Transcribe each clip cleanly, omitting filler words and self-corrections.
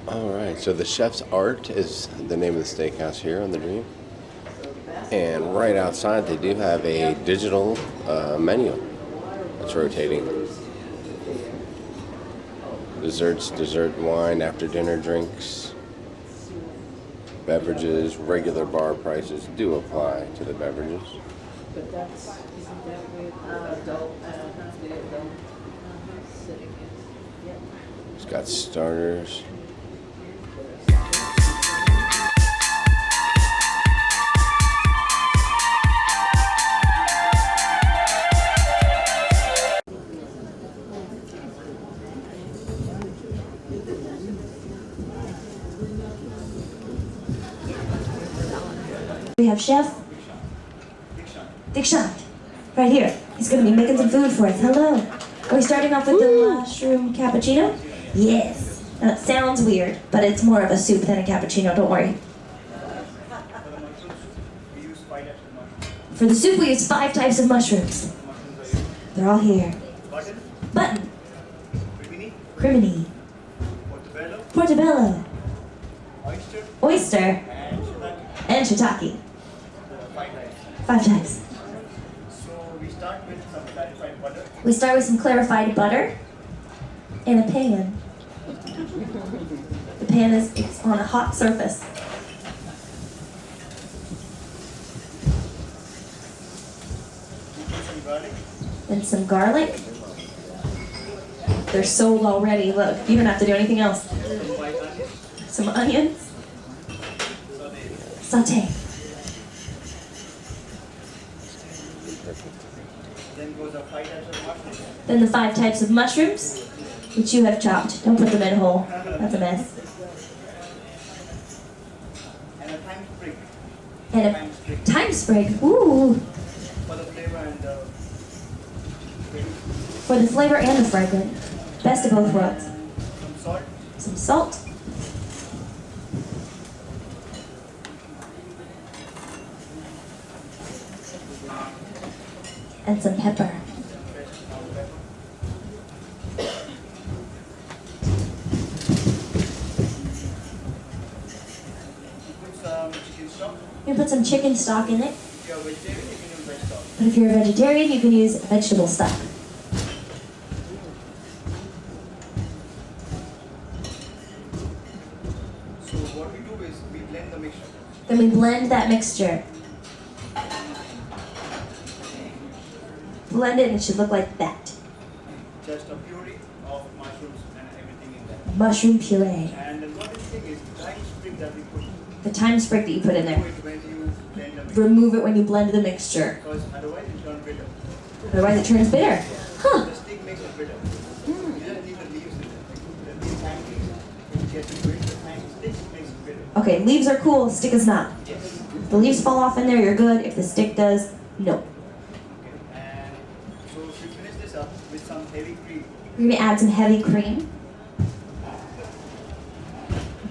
Alright, so the Chef's Art is the name of the steakhouse here on the Dream. And right outside they do have a digital menu that's rotating. Desserts, dessert, wine, after dinner drinks, beverages, regular bar prices do apply to the beverages. But that's, isn't that with adult, the adult sitting in? Yep. It's got starters. We have Chef Dikshant right here. He's going to be making some food for us. Hello. Are we starting off with the mushroom cappuccino? Yes. That sounds weird, but it's more of a soup than a cappuccino, don't worry. For the soup, we use 5 types of mushrooms. They're all here. Button. Crimini. Portobello. Oyster. And shiitake. 5 types. So we start with some clarified butter. We start with some clarified butter in a pan. The pan it's on a hot surface. Some garlic. And some garlic. They're sold already. Look, you don't have to do anything else. Some onions. Saute. Then goes our 5 types of mushrooms. Then the 5 types of mushrooms, which you have chopped. Don't put them in whole. That's a mess. And a thyme sprig. And a thyme sprig. Ooh. For the flavor and the For the flavor and the fragrance. Best of both worlds. some salt. Some salt. And some pepper. Put some chicken stock. You can put some chicken stock in it. If you're a vegetarian, you can use veg stock. But if you're a vegetarian, you can use vegetable stock. So what we do is we blend the mixture. Then we blend that mixture. Blend it and it should look like that. Just a puree of mushrooms and everything in there. Mushroom puree. And the important thing is the thyme sprig that we put. The thyme sprig that you put in Do there. it when you blend the mixture. Remove it when you blend the mixture. Because otherwise it turns bitter. Otherwise it turns bitter. Huh. The stick makes it bitter. You just leave the leaves in it. The thyme leaves, when you get to it, the thyme stick makes it bitter. Okay, leaves are cool, stick is not. Yes. If the leaves fall off in there, you're good. If the stick does, no. And so if you finish this up with some heavy cream, We're gonna add some heavy cream.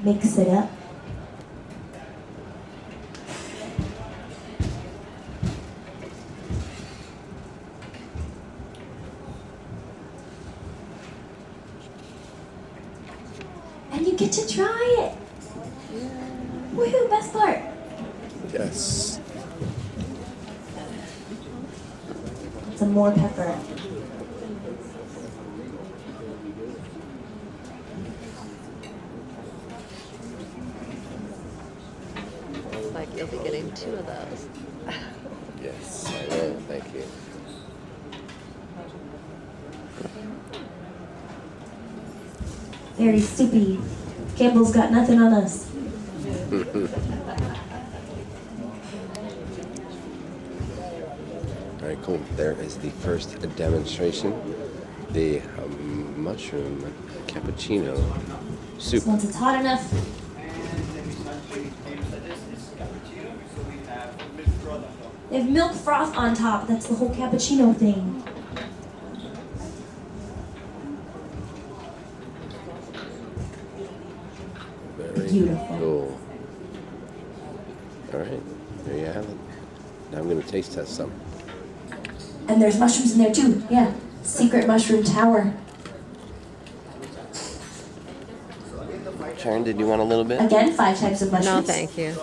Mix it up. And you get to try it. Woohoo, best part. Yes. Some more pepper. Looks like you'll be getting 2 of those. Yes, I will. Thank you. Very soupy. Campbell's got nothing on us. All right, cool. There is the first demonstration. The mushroom cappuccino soup. So once it's hot enough, and then we start putting names such as this cappuccino. So we have milk froth on top. they have milk froth on top. That's the whole cappuccino thing. Very Beautiful. cool. All right, there you have it. Now I'm going to taste test some. And there's mushrooms in there too. Yeah. Secret mushroom tower. Sharon, did you want a little bit? Again, 5 types of mushrooms. No, thank you.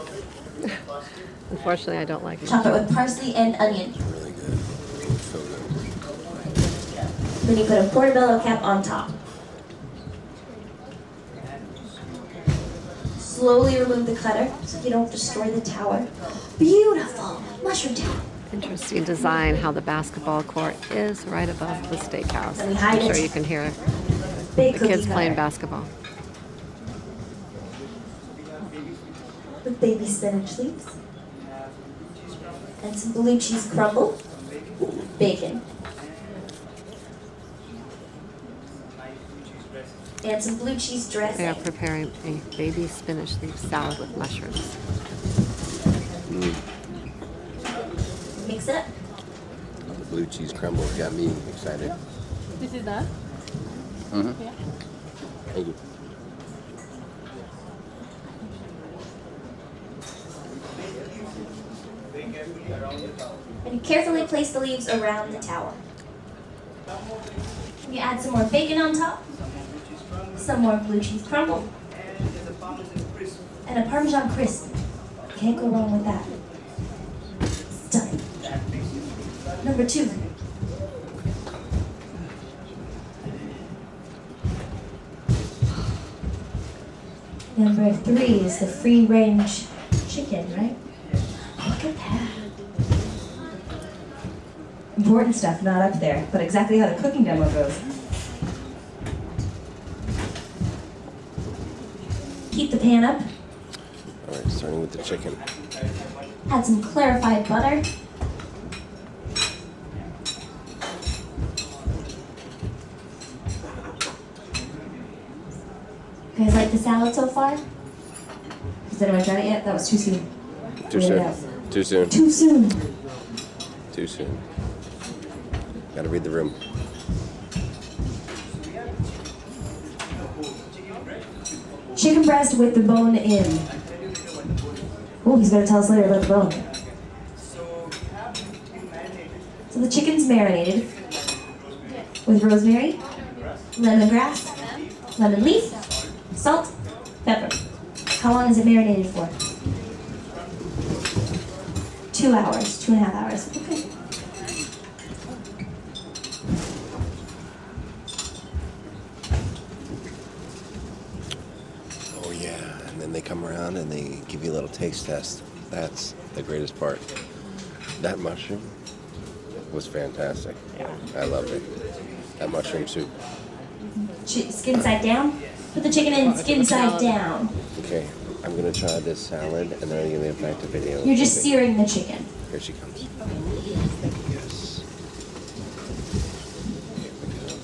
Unfortunately, I don't like Chocolate mushrooms. with parsley and onion. Really good. So good. Then you put a portobello cap on top. Slowly remove the clutter so you don't destroy the tower. Beautiful mushroom tower. Interesting design how the basketball court is right above the steakhouse. And we hide I'm sure it. you can hear Big the cookie kids playing cutter basketball. with baby spinach leaves. And some blue cheese crumble. Bacon. And some blue cheese They are dressing. preparing a baby spinach leaf salad with mushrooms. Mix it up. The blue cheese crumble got me excited. This is that? Mm-hmm. Yeah. Thank you. And you carefully place the leaves around the tower. You add some more bacon on top, some more blue cheese crumble, and a Parmesan crisp. Can't go wrong with that. Stunning. Number 2. Number 3 is the free range chicken, right? Look at that. Important stuff, not up there, but exactly how the cooking demo goes. Heat the pan up, All right, starting with the chicken. add some clarified butter. You guys like the salad so far? Has anyone tried it yet? That was too soon. Too Yeah, soon. yeah. Too soon. Too soon. Too soon. Gotta read the room. Chicken breast with the bone in. Oh, he's gonna tell us later about the bone. So the chicken's marinated with rosemary, lemongrass, lemon leaf, salt, pepper. How long is it marinated for? 2 hours, 2.5 hours. Okay. Oh yeah, and then they come around and they give you a little taste test. That's the greatest part. That mushroom was fantastic. Yeah. I loved it. That mushroom soup. Skin side down. Put the chicken in skin side down. Okay, I'm gonna try this salad and then I'm gonna get back to video. You're just Okay. searing the chicken. Here she comes. Yes. Here we go.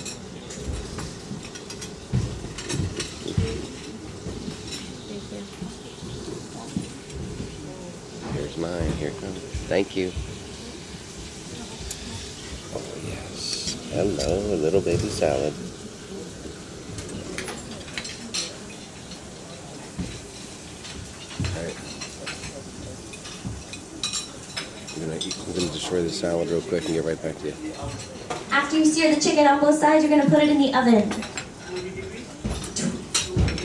Here's mine. Here it comes. Thank you. Oh yes. Hello, a little baby salad. All right. I'm gonna destroy the salad real quick and get right back to you. After you sear the chicken on both sides, you're gonna put it in the oven.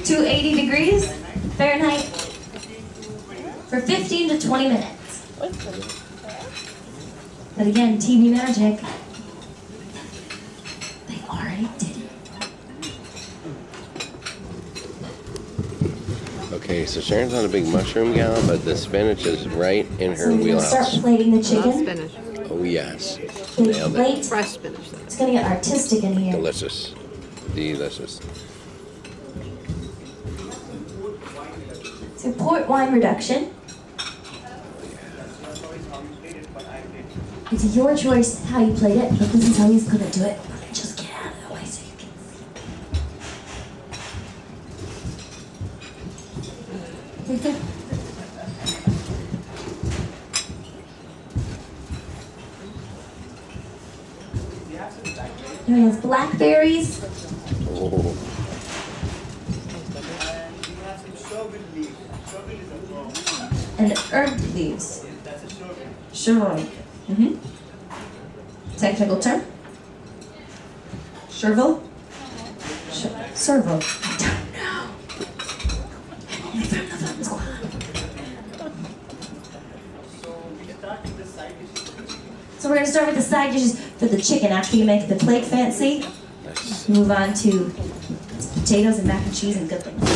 280 degrees Fahrenheit for 15 to 20 minutes. But again, TV magic. They already did it. Okay, so Sharon's not a big mushroom gal, but the spinach is right in So her we're gonna start wheelhouse. plating the Love chicken. spinach. Oh yes. Big Nailed it. plate. Fresh spinach. though. It's gonna get artistic in here. Delicious. Delicious. So port wine reduction. It's your choice how you plate it, but this is how he's gonna do it. Just get out of the way so you can see. Here he has blackberries Oh, And we have some sherbet leaf. Sherbet is a herb. and herb leaves. That's a sherbet. Sharon. Mm-hmm. Technical term? Chervil? Servo. I don't know. Let's go. So we're gonna start with the side dishes for the chicken after you make the plate fancy. Nice. Move on to potatoes and mac and cheese and good things.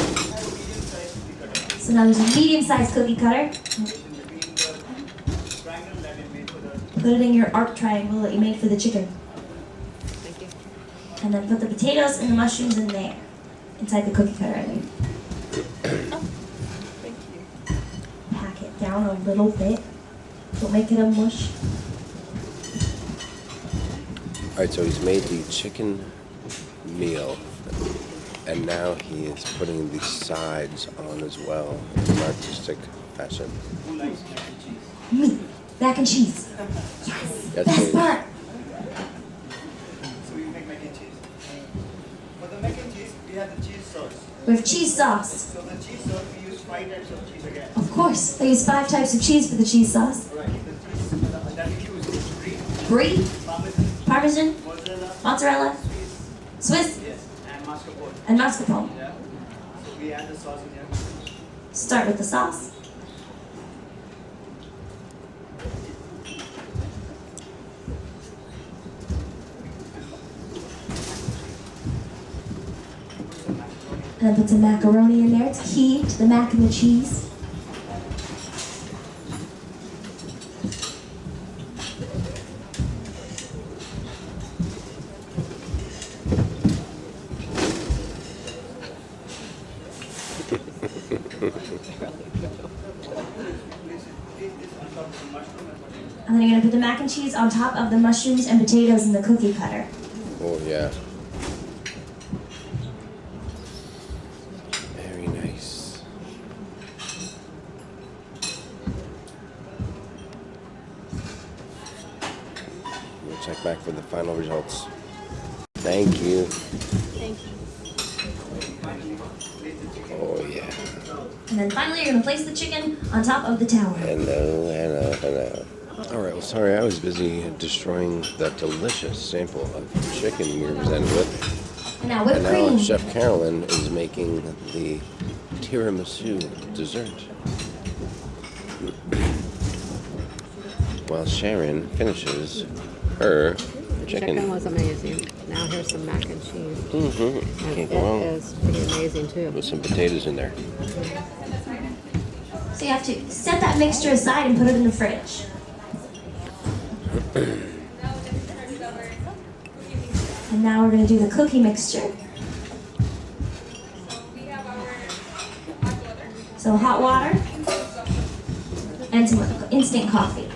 So now there's a medium-sized cookie cutter. Put it in your arc triangle that you made for the chicken. Thank you. And then put the potatoes and the mushrooms in there. Inside the cookie cutter, I mean. Thank you. Pack it down a little bit. Don't make it a mush. Alright, so he's made the chicken meal, and now he is putting the sides on as well in an artistic fashion. Me, mac and cheese. That's Best it. part. So we make mac and cheese. For the mac and cheese, we have the cheese sauce. We have cheese sauce. So the cheese sauce, we use 5 types of cheese again. Of course, they use 5 types of cheese for the cheese sauce. Right. The cheese that we use is Brie, Parmesan, Parmesan, mozzarella, mozzarella, Swiss, yes, and mascarpone. and mascarpone. Yeah. So we add the sauce in here. Start with the sauce. And then put some macaroni in there. It's key to the mac and the cheese. And then you're gonna put the mac and cheese on top of the mushrooms and potatoes in the cookie cutter. Oh yeah. Very nice. We'll check back for the final results. Thank you. Thank you. Oh yeah. And then finally you're gonna place the chicken on top of the tower. Hello, hello, hello. Alright, well sorry, I was busy destroying that delicious sample of chicken you were presented with. And now whipped And now cream. Chef Carolyn is making the tiramisu dessert. While Sharon finishes her Chicken chicken. was amazing. Now here's some mac and cheese. Mm-hmm. And Can't it go wrong is pretty amazing too. with some potatoes in there. So you have to set that mixture aside and put it in the fridge. And now we're gonna do the cookie mixture. So hot water and some instant coffee.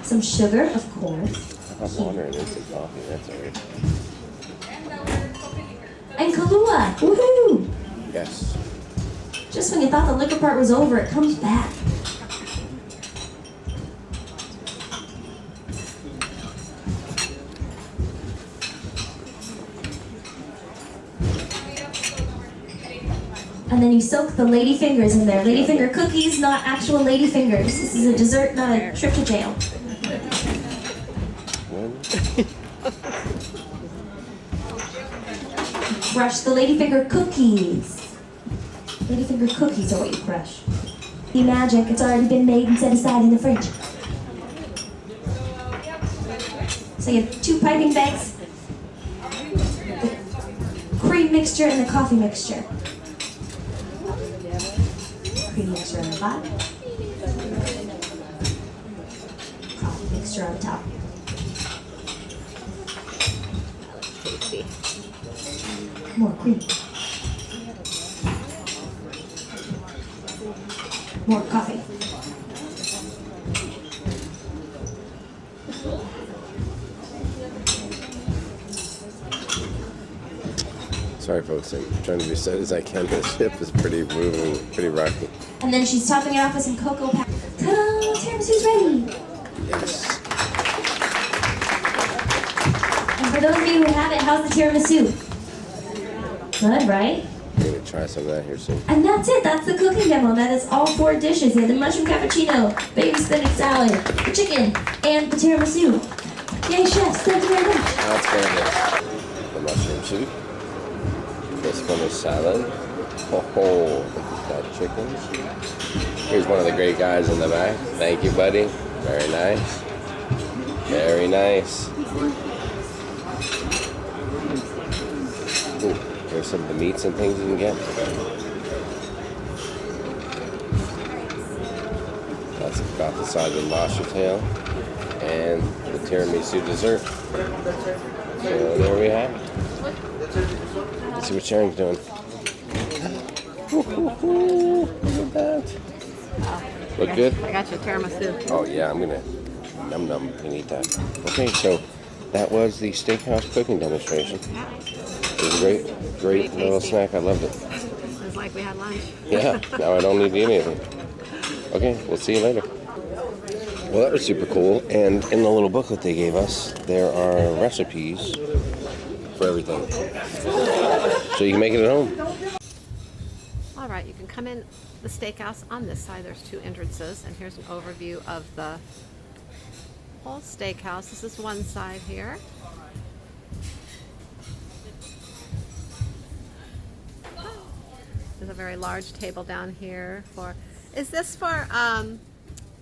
Some sugar, of course. I'm wondering instant coffee, that's alright. And Kahlua, woohoo! Yes. Just when you thought the liquor part was over, it comes back. And then you soak the lady fingers in there. Lady finger cookies, not actual lady fingers. This is a dessert, not a trip to jail. Crush the ladyfinger cookies. Ladyfinger cookies are what you crush. Be magic, it's already been made and set aside in the fridge. So you have 2 piping bags, the cream mixture and the coffee mixture. Cream mixture on the bottom. Coffee mixture on top. Tasty. More cream. More coffee. Sorry folks, I'm trying to be as steady as I can. The ship is pretty moving, pretty rocky. And then she's topping it off with some cocoa powder. Ta-da! Tiramisu's ready! Yes. And for those of you who haven't, how's the tiramisu? Good, right? I'm gonna try some of that here soon. And that's it. That's the cooking demo. That is all 4 dishes. You have the mushroom cappuccino, baby spinach salad, the chicken, and the tiramisu. Yay, chefs! Thank you very much. Outstanding. The mushroom soup. This one is salad. Oh, look at that chicken. Here's one of the great guys in the back. Thank you, buddy. Very nice. Very nice. Ooh, here's some of the meats and things you can get. That's about the size of a lobster tail. And the tiramisu dessert. So there we have it. Let's see what Sharon's doing. Look at that. Look good? I got your tiramisu. Oh yeah, I'm gonna num and eat that. Okay, so that was the Steakhouse cooking demonstration. It was a great little snack. I loved it. It was like we had lunch. Yeah, now I don't need to eat anything. Okay, we'll see you later. Well, that was super cool. And in the little booklet they gave us, there are recipes for everything. So you can make it at home. All right, you can come in the Steakhouse on this side. There's 2 entrances, and here's an overview of the whole Steakhouse. This is one side here. There's a very large table down here for. Is this for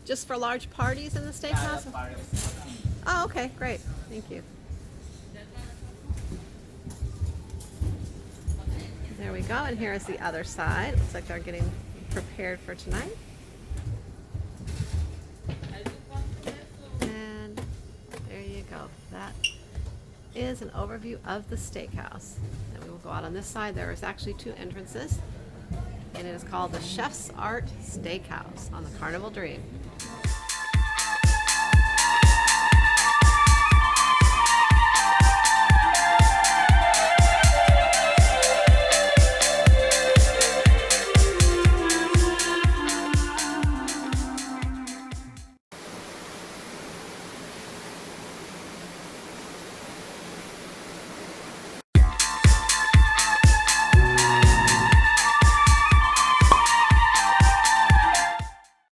just for large parties in the Steakhouse? Oh, okay, great. Thank you. There we go, and here is the other side. Looks like they're getting prepared for tonight. And there you go. That is an overview of the Steakhouse. And we will go out on this side. There is actually 2 entrances, and it is called the Chef's Art Steakhouse on the Carnival Dream.